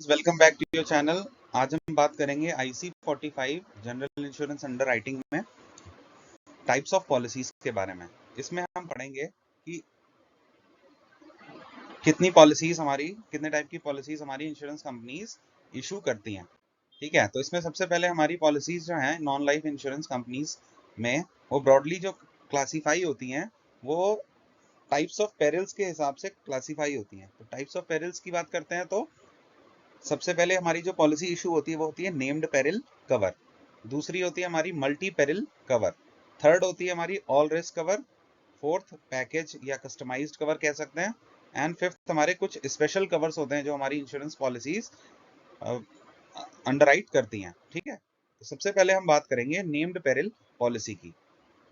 Welcome back to your channel. आज हम बात करेंगे IC45 general insurance underwriting में टाइप्स ऑफ पॉलिसीज के बारे में। इसमें हम पढ़ेंगे कि कितने टाइप की पॉलिसीज हमारी इंश्योरेंस कंपनीज इशू करती हैं। ठीक है, तो इसमें सबसे पहले हमारी पॉलिसीज जो हैं नॉन लाइफ इंश्योरेंस कंपनीज में, वो ब्रॉडली जो क्लासीफाई होती हैं वो टाइप्स ऑफ पेरिल्स के हिसाब से क्लासीफाई होती हैं। तो टाइप्स ऑफ पेरिल्स की बात करते हैं तो सबसे पहले हमारी जो पॉलिसी इशू होती है वो होती है नेम्ड पेरिल कवर। दूसरी होती है हमारी मल्टी पेरिल कवर। थर्ड होती है हमारी all risk cover. Fourth package या कस्टमाइज्ड कवर कह सकते हैं। एंड फिफ्थ हमारे कुछ स्पेशल कवर्स होते हैं जो हमारी इंश्योरेंस पॉलिसीज अंडरराइट करती हैं। ठीक है, तो सबसे पहले हम बात करेंगे नेम्ड पेरिल पॉलिसी की।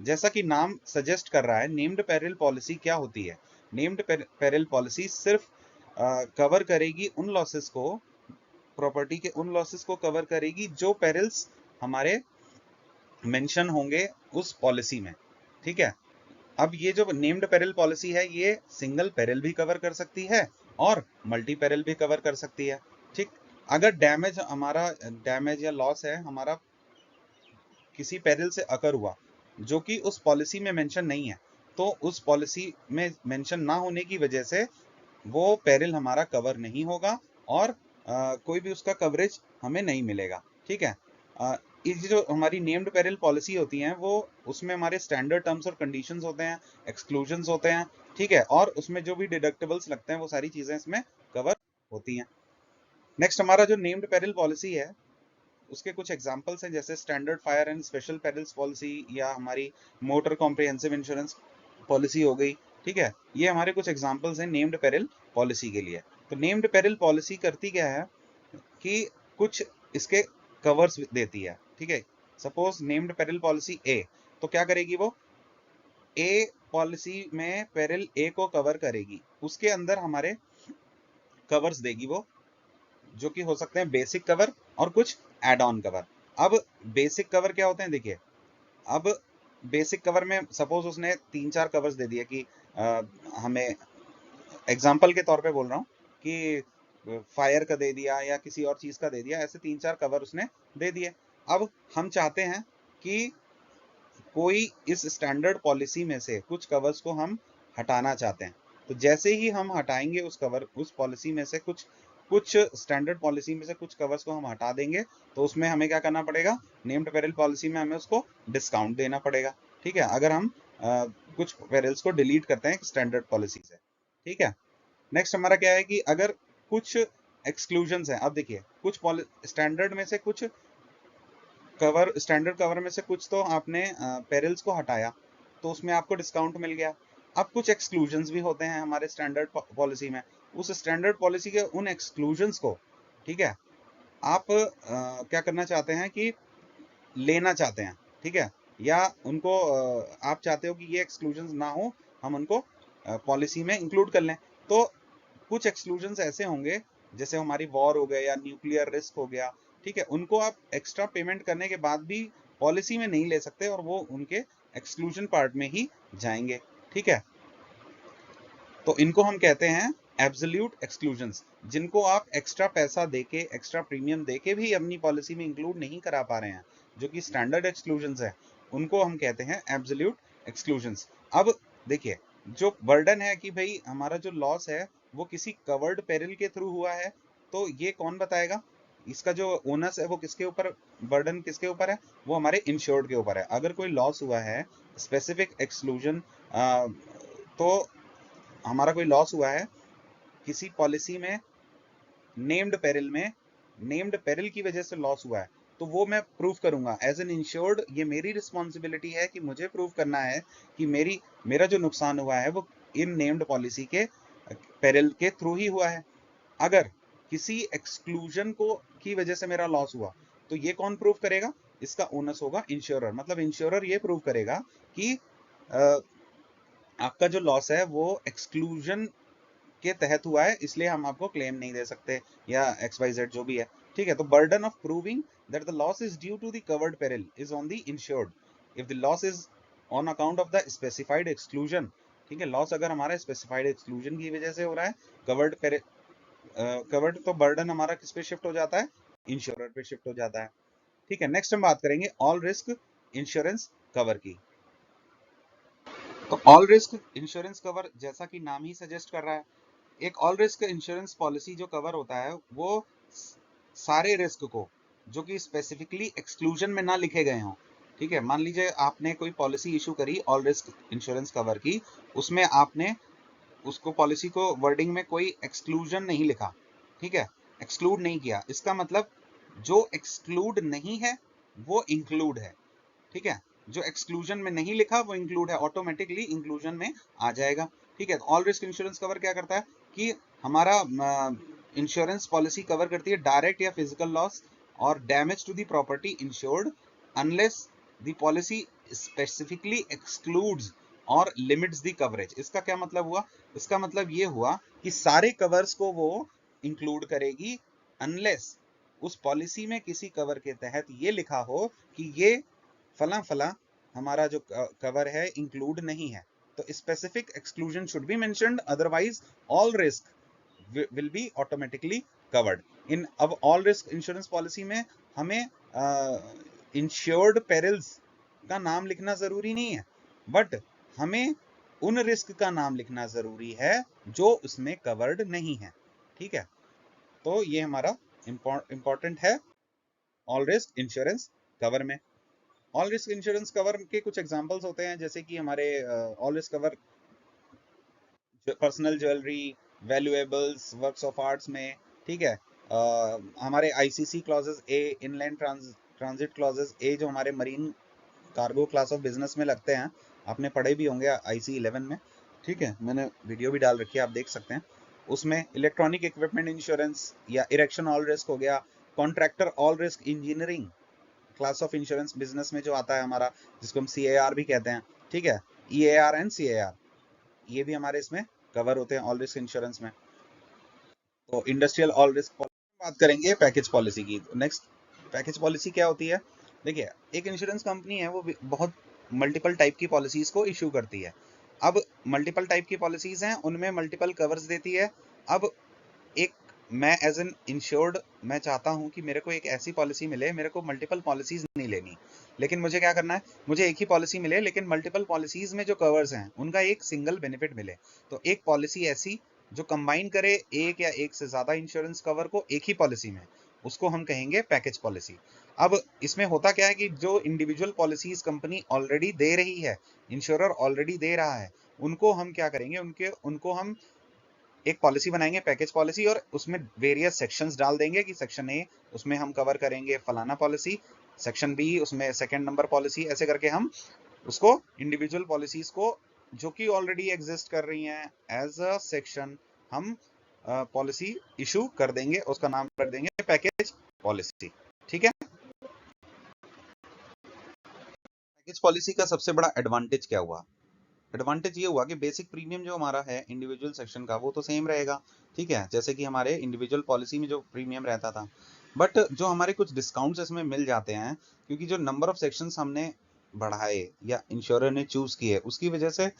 जैसा कि नाम सजेस्ट कर रहा है, नेम्ड पेरिल पॉलिसी क्या होती है? नेम्ड पेरिल पॉलिसी सिर्फ कवर करेगी उन लॉसेस को, प्रॉपर्टी के उन लॉसेस को कवर करेगी जो पेरिल्स हमारे मेंशन होंगे उस पॉलिसी में। ठीक है, अब ये जो नेम्ड पेरिल पॉलिसी है ये सिंगल पेरिल भी कवर कर सकती है और मल्टी पेरिल भी कवर कर सकती है। ठीक, अगर डैमेज या लॉस है हमारा किसी पेरिल से अकर हुआ जो कि उस पॉलिसी में मेंशन नहीं है, तो उस पॉलिसी में मेंशन ना होने की वजह से वो पेरिल हमारा कवर नहीं होगा और कोई भी उसका कवरेज हमें नहीं मिलेगा। ठीक है, ये जो हमारी नेम्ड पेरिल पॉलिसी होती हैं वो उसमें हमारे स्टैंडर्ड टर्म्स और कंडीशंस होते हैं, एक्सक्लूजन्स होते हैं। ठीक है, और उसमें जो भी डिडक्टिबल्स लगते हैं वो सारी चीजें इसमें कवर होती हैं। नेक्स्ट हमारा जो नेम्ड पेरिल पॉलिसी है उसके कुछ एग्जांपल्स हैं, जैसे standard fire and special perils policy या हमारी मोटर कॉम्प्रिहेंसिव इंश्योरेंस पॉलिसी हो गई। ठीक है, ये हमारे कुछ एग्जांपल्स हैं नेम्ड पेरिल पॉलिसी के लिए। तो नेम्ड पेरिल पॉलिसी करती क्या है कि कुछ इसके कवर्स देती है। ठीक है, suppose named peril policy A, तो क्या करेगी वो? ए पॉलिसी में पेरिल ए को कवर करेगी, उसके अंदर हमारे कवर्स देगी वो, जो कि हो सकते हैं बेसिक कवर और कुछ एड ऑन कवर। अब बेसिक कवर क्या होते हैं देखिए, अब बेसिक कवर में सपोज उसने 3-4 कवर्स दे दिए कि हमें एग्जाम्पल के तौर पे बोल रहा हूँ कि फायर का दे दिया या किसी और चीज का दे दिया, ऐसे 3-4 कवर उसने दे दिए। अब हम चाहते हैं कि कोई इस स्टैंडर्ड पॉलिसी में से कुछ कवर्स को हम हटाना चाहते हैं, तो जैसे ही हम हटाएंगे उस पॉलिसी में से कुछ स्टैंडर्ड पॉलिसी में से कुछ कवर्स को हम हटा देंगे, तो उसमें हमें क्या करना पड़ेगा? नेम्ड पेरिल पॉलिसी में हमें उसको डिस्काउंट देना पड़ेगा। ठीक है, अगर हम कुछ पेरिल्स को डिलीट करते हैं स्टैंडर्ड पॉलिसी से। ठीक है, नेक्स्ट हमारा क्या है कि अगर कुछ एक्सक्लूजन्स हैं, अब देखिए कुछ स्टैंडर्ड में से कुछ स्टैंडर्ड कवर में से कुछ तो आपने पेरिल्स को हटाया, तो उसमें आपको डिस्काउंट मिल गया। अब कुछ एक्सक्लूजन्स भी होते हैं हमारे स्टैंडर्ड पॉलिसी में, उस स्टैंडर्ड पॉलिसी के उन एक्सक्लूजन्स को, ठीक है, आप क्या करना चाहते हैं कि लेना चाहते हैं। ठीक है, या उनको आप चाहते हो कि ये एक्सक्लूजन्स ना हो, हम उनको पॉलिसी में इंक्लूड कर लें। तो कुछ एक्सक्लूजन्स ऐसे होंगे जैसे हमारी वॉर हो गया या न्यूक्लियर रिस्क हो गया। ठीक है, उनको आप एक्स्ट्रा पेमेंट करने के बाद भी पॉलिसी में नहीं ले सकते और वो उनके एक्सक्लूजन पार्ट में ही जाएंगे। ठीक है, तो इनको हम कहते हैं एब्सोल्यूट एक्सक्लूजन्स, जिनको आप एक्स्ट्रा पैसा देके, एक्स्ट्रा प्रीमियम देके भी अपनी पॉलिसी में इंक्लूड नहीं करा पा रहे हैं, जो कि स्टैंडर्ड एक्सक्लूजन्स है, उनको हम कहते हैं एब्सोल्यूट एक्सक्लूजन्स। अब देखिए, जो बर्डन है कि भाई हमारा जो लॉस है वो किसी कवर्ड पेरिल के थ्रू हुआ है, तो ये कौन बताएगा? इसका जो ओनस है वो किसके ऊपर, बर्डन किसके ऊपर है? वो हमारे इंश्योर्ड के ऊपर है। अगर कोई लॉस हुआ है स्पेसिफिक एक्सक्लूजन, तो हमारा कोई लॉस हुआ है किसी पॉलिसी में नेम्ड पेरिल में, नेम्ड पेरिल की वजह से लॉस हुआ है, तो वो मैं प्रूव करूंगा एज एन इंश्योर्ड। ये मेरी रिस्पॉन्सिबिलिटी है कि मुझे प्रूव करना है कि मेरा जो नुकसान हुआ है वो इन नेम्ड पॉलिसी के पेरिल के थ्रू ही हुआ है। अगर किसी एक्सक्लूजन को की वजह से मेरा लॉस हुआ, तो ये कौन प्रूव करेगा? इसका ओनस होगा इंश्योरर। मतलब इंश्योरर ये प्रूव करेगा कि आपका जो लॉस है वो एक्सक्लूजन के तहत हुआ है, इसलिए हम आपको क्लेम नहीं दे सकते, या XYZ जो भी है। ठीक है, तो burden of proving that the loss is due to the covered peril is on the insured if the loss is on account of the specified exclusion. ठीक है, लॉस अगर हमारा स्पेसिफाइड एक्सक्लूजन की वजह से हो रहा है, कवर्ड कवर्ड, तो बर्डन हमारा किस पे शिफ्ट हो जाता है, इंश्योरर पे शिफ्ट हो जाता है। ठीक है, नेक्स्ट हम बात करेंगे ऑल रिस्क इंश्योरेंस कवर की। तो ऑल रिस्क इंश्योरेंस कवर जैसा कि नाम ही सजेस्ट कर रहा है, एक ऑल रिस्क इंश्योरेंस पॉलिसी जो कवर होता है वो सारे रिस्क को जो कि स्पेसिफिकली एक्सक्लूजन में ना लिखे गए हों। ठीक है, मान लीजिए आपने कोई पॉलिसी इशू करी ऑल रिस्क इंश्योरेंस कवर की, उसमें आपने उसको पॉलिसी को वर्डिंग में कोई एक्सक्लूजन नहीं लिखा, ठीक है, एक्सक्लूड नहीं किया, इसका मतलब जो एक्सक्लूड नहीं है वो इंक्लूड है। ठीक है, जो एक्सक्लूजन में नहीं लिखा वो इंक्लूड है, ऑटोमेटिकली इंक्लूजन में आ जाएगा। ठीक है, तो ऑल रिस्क इंश्योरेंस कवर क्या करता है कि हमारा इंश्योरेंस पॉलिसी कवर करती है डायरेक्ट या फिजिकल लॉस और damage to the property insured unless the policy specifically excludes और लिमिट्स द कवरेज। इसका क्या मतलब हुआ, इसका मतलब ये हुआ कि सारे कवर्स को वो इंक्लूड करेगी अनलेस उस पॉलिसी में किसी कवर के तहत ये लिखा हो कि ये फला फला हमारा जो कवर है इंक्लूड नहीं है। तो specific exclusion should be mentioned, otherwise all risk will be automatically covered in. अब ऑल रिस्क इंश्योरेंस पॉलिसी में हमें इंश्योर्ड पेरिल्स का नाम लिखना जरूरी नहीं है, बट हमें उन रिस्क का नाम लिखना जरूरी है जो उसमें कवर्ड नहीं है। ठीक है, तो ये हमारा इंपॉर्टेंट है ऑल रिस्क इंश्योरेंस कवर में। ऑल रिस्क इंश्योरेंस कवर के कुछ एग्जांपल्स होते हैं, जैसे कि हमारे all risk cover personal jewellery, valuables, works of arts में। ठीक है, हमारे आईसीसी क्लॉजेस ए, इनलैंड ट्रांजिट क्लॉजेस ए, जो हमारे marine cargo class of business में लगते हैं, आपने पढ़े भी होंगे आईसी 11 में। ठीक है, मैंने वीडियो भी डाल रखी है, आप देख सकते हैं उसमें। इलेक्ट्रॉनिक इक्विपमेंट इंश्योरेंस या इरेक्शन ऑल रिस्क हो गया, contractor all risk engineering class of insurance business में जो आता है हमारा, जिसको हम सीएआर भी कहते हैं। ठीक है, ईएआर एंड सीएआर, ये भी हमारे इसमें कवर होते हैं ऑल रिस्क इंश्योरेंस में। तो इंडस्ट्रियल ऑल रिस्क बात करेंगे पैकेज पॉलिसी की। तो नेक्स्ट, पैकेज पॉलिसी क्या होती है? देखिए, एक इंश्योरेंस कंपनी है वो बहुत मल्टीपल टाइप की पॉलिसीज को इशू करती है। अब मल्टीपल टाइप की पॉलिसीज हैं, उनमें मल्टीपल कवर्स देती है। अब एक मैं एज एन इंश्योर्ड मैं चाहता हूं कि मेरे को एक ऐसी पॉलिसी मिले, मेरे को मल्टीपल पॉलिसीज नहीं लेनी, लेकिन मुझे क्या करना है, मुझे एक ही पॉलिसी मिले लेकिन मल्टीपल पॉलिसीज में जो कवर्स हैं उनका एक सिंगल बेनिफिट मिले। तो एक पॉलिसी ऐसी जो कंबाइन करे एक या एक से ज्यादा इंश्योरेंस कवर को एक ही पॉलिसी में, उसको हम कहेंगे पैकेज पॉलिसी। अब इसमें होता क्या है कि जो इंडिविजुअल पॉलिसीज कंपनी ऑलरेडी दे रही है, इंश्योरर ऑलरेडी दे रहा है, उनको हम क्या करेंगे, उनको हम एक पॉलिसी बनाएंगे पैकेज पॉलिसी, और उसमें वेरियस सेक्शंस डाल देंगे कि सेक्शन ए उसमें हम कवर करेंगे फलाना पॉलिसी, सेक्शन बी उसमें सेकंड नंबर पॉलिसी, ऐसे करके हम उसको इंडिविजुअल पॉलिसीज को जो कि ऑलरेडी एग्जिस्ट कर रही हैं एज अ सेक्शन हम पॉलिसी इशू कर देंगे, उसका नाम रख देंगे पैकेज पॉलिसी। ठीक है, पैकेज पॉलिसी का सबसे बड़ा एडवांटेज क्या हुआ? एडवांटेज ये हुआ कि बेसिक प्रीमियम जो हमारा है इंडिविजुअल सेक्शन का वो तो सेम रहेगा। ठीक है, जैसे कि हमारे इंडिविजुअल पॉलिसी में जो प्रीमियम रहता था, बट जो हमारे कुछ डिस्काउंट्स इसमें मिल जाते हैं, क्योंकि जो नंबर ऑफ सेक्शंस हमने बढ़ाए या इंश्योरर ने चूज किए, उसकी वजह से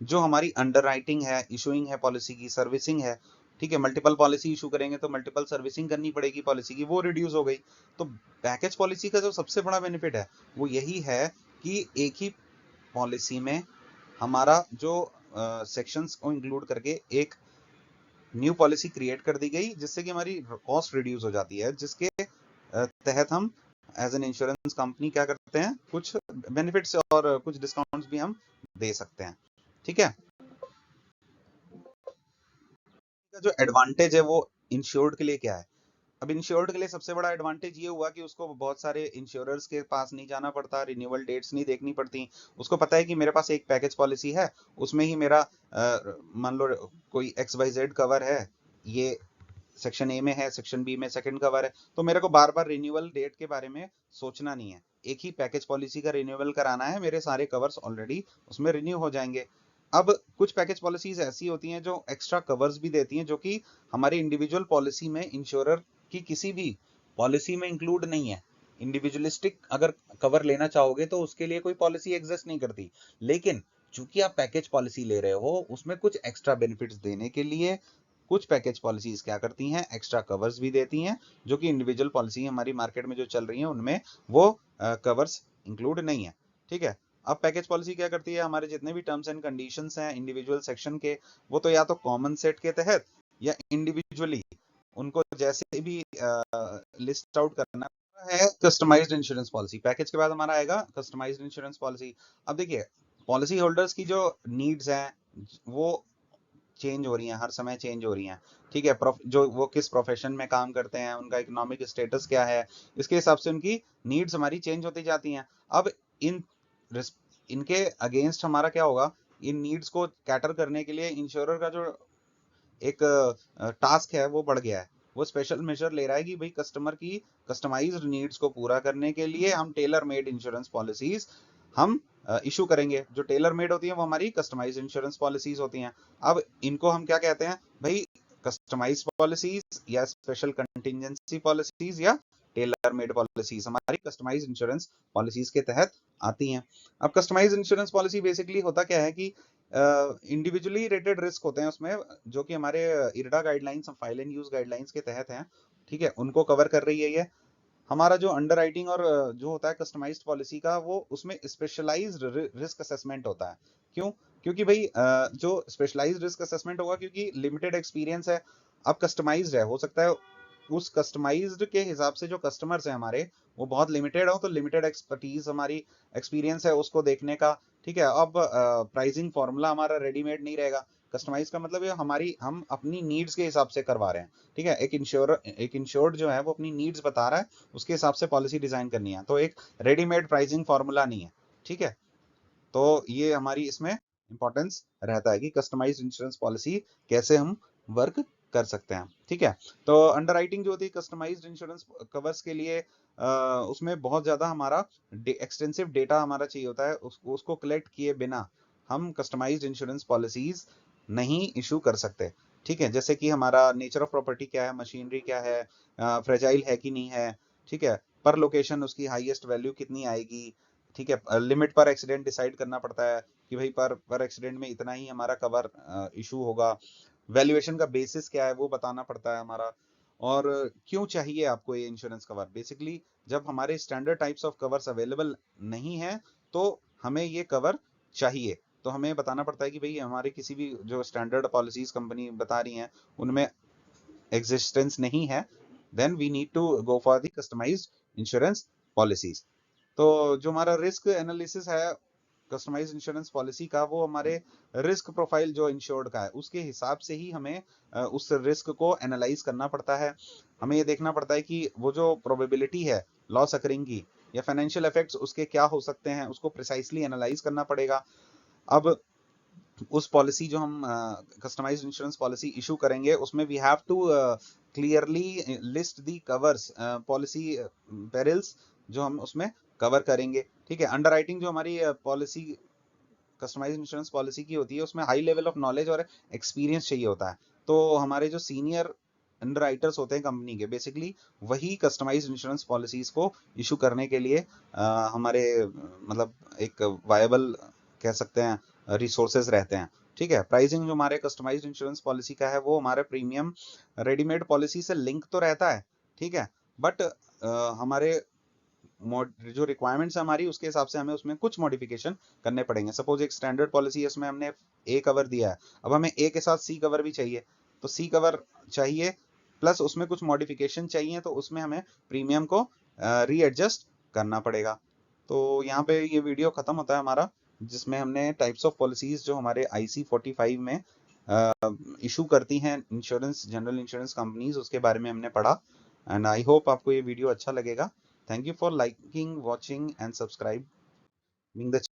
जो हमारी अंडरराइटिंग है, इशूइंग है पॉलिसी की, सर्विसिंग है, ठीक है, मल्टीपल पॉलिसी इशू करेंगे तो मल्टीपल सर्विसिंग करनी पड़ेगी पॉलिसी की, वो रिड्यूस हो गई। तो पैकेज पॉलिसी का जो सबसे बड़ा बेनिफिट है वो यही है कि एक ही पॉलिसी में हमारा जो सेक्शंस को इंक्लूड करके एक न्यू पॉलिसी क्रिएट कर दी गई, जिससे कि हमारी कॉस्ट रिड्यूस हो जाती है, जिसके तहत हम एज एन इंश्योरेंस कंपनी क्या करते हैं, कुछ बेनिफिट्स और कुछ डिस्काउंट्स भी हम दे सकते हैं। ठीक है, जो एडवांटेज है वो इंश्योर्ड के लिए क्या है? अब इंश्योर्ड के लिए सबसे बड़ा एडवांटेज ये हुआ कि उसको बहुत सारे इंश्योरर्स के पास नहीं जाना पड़ता, रिन्यूअल डेट्स नहीं देखनी पड़ती। उसको पता है कि मेरे पास एक पैकेज पॉलिसी है, उसमें ही मेरा मान लो कोई XYZ कवर है, ये सेक्शन ए में है, सेक्शन बी में सेकंड कवर है, तो मेरे को बार बार रिन्यूअल डेट के बारे में सोचना नहीं है। एक ही पैकेज पॉलिसी का रिन्यूअल कराना है, मेरे सारे कवर्स ऑलरेडी उसमें रिन्यू हो जाएंगे। अब कुछ पैकेज पॉलिसीज ऐसी होती हैं जो एक्स्ट्रा कवर्स भी देती हैं, जो कि हमारी इंडिविजुअल पॉलिसी में इंश्योरर की किसी भी पॉलिसी में इंक्लूड नहीं है। इंडिविजुअलिस्टिक अगर कवर लेना चाहोगे तो उसके लिए कोई पॉलिसी एग्जिस्ट नहीं करती, लेकिन चूंकि आप पैकेज पॉलिसी ले रहे हो, उसमें कुछ एक्स्ट्रा बेनिफिट्स देने के लिए कुछ पैकेज पॉलिसीज क्या करती हैं, एक्स्ट्रा कवर्स भी देती हैं, जो कि इंडिविजुअल पॉलिसी हमारी मार्केट में जो चल रही है उनमें वो कवर्स इंक्लूड नहीं है। ठीक है, अब पैकेज पॉलिसी क्या करती है, हमारे जितने भी टर्म्स एंड कंडीशंस हैं इंडिविजुअल सेक्शन के, वो तो या तो कॉमन सेट के तहत या इंडिविजुअली उनको जैसे भी लिस्ट आउट करना है। कस्टमाइज्ड इंश्योरेंस पॉलिसी, पैकेज के बाद हमारा आएगा कस्टमाइज्ड इंश्योरेंस पॉलिसी। अब देखिए, पॉलिसी होल्डर्स की जो नीड्स हैं वो चेंज हो रही हैं, हर समय चेंज हो रही हैं। ठीक है, जो वो किस प्रोफेशन में काम करते हैं, उनका इकोनॉमिक स्टेटस क्या है, इसके हिसाब से उनकी नीड्स हमारी चेंज होती जाती हैं। अब इन इनके अगेंस्ट हमारा क्या होगा, इन नीड्स को कैटर करने के लिए इंश्योरर का जो एक टास्क है वो बढ़ गया है। वो स्पेशल मेजर ले रहा है कि भाई कस्टमर की कस्टमाइज्ड नीड्स को पूरा करने के लिए हम टेलर मेड इंश्योरेंस पॉलिसीज हम इशू करेंगे। जो टेलर मेड होती है वो हमारी कस्टमाइज्ड इंश्योरेंस पॉलिसीज होती हैं। अब इनको हम क्या कहते हैं भाई, कस्टमाइज पॉलिसीज या स्पेशल कंटिजेंसी पॉलिसीज या टेलर मेड पॉलिसीज हमारी कस्टमाइज इंश्योरेंस पॉलिसीज के तहत आती हैं। अब कस्टमाइज इंश्योरेंस पॉलिसी बेसिकली होता क्या है कि इंडिविजुअली रेटेड रिस्क होते हैं उसमें, जो कि हमारे IRDA guidelines, file and use guidelines के तहत हैं। ठीक है, उनको कवर कर रही है ये। हमारा जो अंडरराइटिंग और जो होता है कस्टमाइज्ड पॉलिसी का, वो उसमें स्पेशलाइज्ड रिस्क असेसमेंट होता है। क्यों? क्योंकि भाई जो स्पेशलाइज्ड रिस्क असेसमेंट होगा, क्योंकि लिमिटेड एक्सपीरियंस है। अब कस्टमाइज्ड है, हो सकता है उस कस्टमाइज्ड के हिसाब से जो कस्टमर्स हैं हमारे वो बहुत लिमिटेड हो, तो लिमिटेड एक्सपर्टीज हमारी एक्सपीरियंस है उसको देखने का। ठीक है, अब प्राइसिंग फॉर्मूला हमारा रेडीमेड नहीं रहेगा। कस्टमाइज का मतलब ये हम अपनी नीड्स के हिसाब से करवा रहे हैं। ठीक है, एक इंश्योर्ड जो है वो अपनी नीड्स बता रहा है, उसके हिसाब से पॉलिसी डिजाइन करनी है, तो एक रेडीमेड प्राइसिंग फॉर्मूला नहीं है। ठीक है, तो ये हमारी इसमें इंपॉर्टेंस रहता है कि कस्टमाइज्ड इंश्योरेंस पॉलिसी कैसे हम वर्क कर सकते हैं। ठीक है, तो अंडरराइटिंग जो होती है कस्टमाइज्ड इंश्योरेंस कवर्स के लिए, उसमें बहुत ज्यादा हमारा एक्सटेंसिव डेटा हमारा चाहिए होता है। उसको कलेक्ट किए बिना हम कस्टमाइज्ड इंश्योरेंस पॉलिसीज नहीं इशू कर सकते। ठीक है, जैसे कि हमारा नेचर ऑफ प्रॉपर्टी क्या है, मशीनरी क्या है, फ्रेजाइल है कि नहीं है। ठीक है, पर लोकेशन उसकी हाईएस्ट वैल्यू कितनी आएगी। ठीक है, लिमिट पर एक्सीडेंट डिसाइड करना पड़ता है कि भाई पर एक्सीडेंट में इतना ही हमारा कवर इशू होगा। वैल्यूएशन का बेसिस क्या है वो बताना पड़ता है हमारा। और क्यों चाहिए आपको ये इंश्योरेंस कवर, बेसिकली जब हमारे standard types of covers available नहीं है तो हमें ये कवर चाहिए। तो हमें बताना पड़ता है कि भाई हमारे किसी भी जो स्टैंडर्ड पॉलिसीज कंपनी बता रही हैं उनमें एग्जिस्टेंस नहीं है, then we need to go for the customised insurance policies. तो जो हमारा रिस्क एनालिसिस है कस्टमाइज्ड इंश्योरेंस पॉलिसी का, वो हमारे रिस्क प्रोफाइल जो इंश्योर्ड का है उसके हिसाब से ही हमें उस रिस्क को एनालाइज करना पड़ता है। हमें ये देखना पड़ता है कि वो जो प्रोबेबिलिटी है लॉस अकरिंग की या फाइनेंशियल इफेक्ट्स उसके क्या हो सकते हैं, उसको प्रिसाइसली एनालाइज करना पड़ेगा। अब उस पॉलिसी जो हम कस्टमाइज्ड इंश्योरेंस पॉलिसी इशू करेंगे उसमें we have to clearly list the covers policy perils जो हम उसमें कवर करेंगे। ठीक है, अंडरराइटिंग जो हमारी पॉलिसी कस्टमाइज्ड इंश्योरेंस पॉलिसी की होती है उसमें हाई लेवल ऑफ नॉलेज और एक्सपीरियंस चाहिए होता है। तो हमारे जो सीनियर अंडरराइटर्स होते हैं कंपनी के, बेसिकली वही कस्टमाइज्ड इंश्योरेंस पॉलिसीज को इशू करने के लिए हमारे मतलब एक वायबल कह सकते हैं रिसोर्सेज रहते हैं। ठीक है, प्राइसिंग जो हमारे कस्टमाइज्ड इंश्योरेंस पॉलिसी का है वो हमारे प्रीमियम रेडीमेड पॉलिसी से लिंक तो रहता है। ठीक है, बट हमारे जो रिक्वायरमेंट्स है हमारी उसके हिसाब से हमें उसमें कुछ मॉडिफिकेशन करने पड़ेंगे। सपोज एक स्टैंडर्ड पॉलिसी है उसमें हमने ए कवर दिया है, अब हमें ए के साथ सी कवर भी चाहिए, तो सी कवर चाहिए प्लस उसमें कुछ मॉडिफिकेशन चाहिए, तो उसमें हमें प्रीमियम को रीएडजस्ट करना पड़ेगा। तो यहाँ पे ये वीडियो खत्म होता है हमारा, जिसमें हमने टाइप्स ऑफ पॉलिसीज जो हमारे IC 45 में इशू करती हैं इंश्योरेंस, जनरल इंश्योरेंस कंपनीज, उसके बारे में हमने पढ़ा। एंड आई होप आपको ये वीडियो अच्छा लगेगा। Thank you for liking, watching, and subscribing the